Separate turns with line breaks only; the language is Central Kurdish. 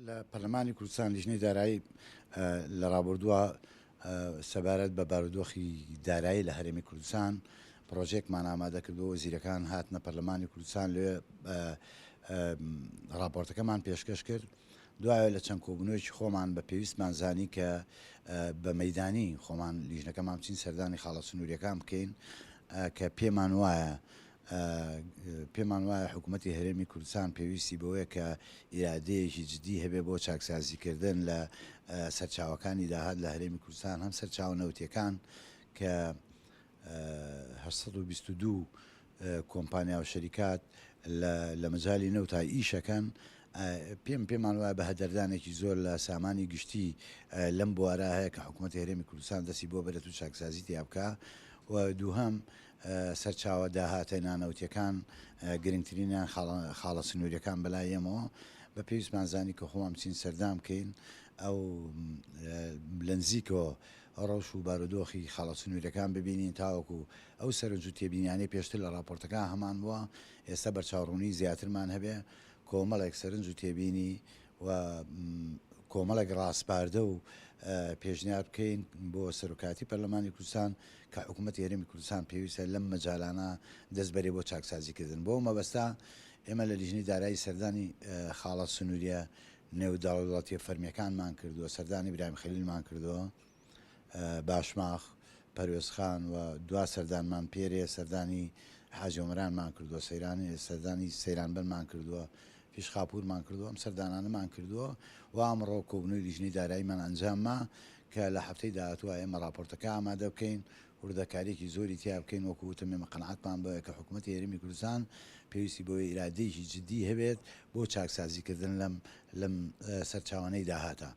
لە پەرلەمانی کوردستان لیژنەی دارایی لە ڕابردووە سەبارەت بە بارودۆخی دارایی لە هەرێمی کوردستان پرۆژێکمان ئامادە کردو وەزیرەکان هاتنە پەرلەمانی کوردستان لێ راپۆرتەکەمان پێشکەش کرد. دوایە لە چەند کۆبوونەوەیکی خۆمان بە پێویستمان زانی کە بە مەیدانی خۆمان لیژنەکەمان بچین سەردانی خاڵە سنووریەکان بکەین کە پێمان وایە حکوومەتی هەرێمی کوردستان پێویستی بەوەیە کە ئیرادەیەکی جدی هەبێ بۆ چاکسازیکردن لە سەرچاوەکانی داهات لە هەرێمی کوردستان هەم سەرچاو نەوتیەکان کە 822 کۆمپانیا و شەریکات لە مەجای نەوتا ئیشەکەن پێمان وایە بە هەدەردانێکی زۆر لە سامانی گشتی لەم بوارە هەیە کە حکوومەتی هەرێمی کوردستان دەستی بۆ بەرەت و چاکسازی تیا بکە و دووهەم سەرچاوە داهاتە نانەوتیەکان گرنگترینیان خاڵە سنووریەکان بەلای ئێمەوە بە پێویستمان زانی کە خۆمان بچین سەردام بکەین ئەو لە نزیکەوە ڕەوش و بارودۆخی خاڵە سنووریەکان ببینین تاوەکو ئەو سەرنج و تێبینیانەی پێشتر لە راپۆرتەکان هەمان بووە ئێستا بەرچاوڕوونی زیاترمان هەبێ کۆمەڵێک سەرنج و تێبینی و کۆمەڵێک ڕاستپاردە و پێشنیار بکەین بۆ سەرۆکاتی پەرلەمانی کوردستان کە حکوومەتی هەرێمی کوردستان پێویستە لەم مەجالانە دەست بەرێ بۆ چاکسازیکردن بۆ مەبەستا ئێمە لە لیژنەی دارایی سەردانی خاڵە سنووریە نێودەوڵەتیە فەرمیەکانمان کردووە سەردانی برایم خەلیلمان کردووە باشماخ پەروێزخان و دوا سەردانمان پێرێ سەردانی حاجۆمەرانمان کردووە سەردانی سەیرانبەرمان کردووە پیشخاپورمان کردووە ئەم سەردانانەمان کردووە و ئەمڕۆ کۆبوونەوەی لیژنەی داراییمان ئەنجامما کە لە هەفتەی داهاتووە ئێمە راپۆرتەکە ئامادە بکەین وردەکارێکی زۆری تیا بکەین وەکو وتم ئێمە قەنەعەتمان بەوەیە کە حکوومەتی هەرێمی کوردستان پێویستی بۆی ئیرادەیەکی جدی هەبێت بۆ چاکسازیکردن لەم سەرچاوانەی داهاتە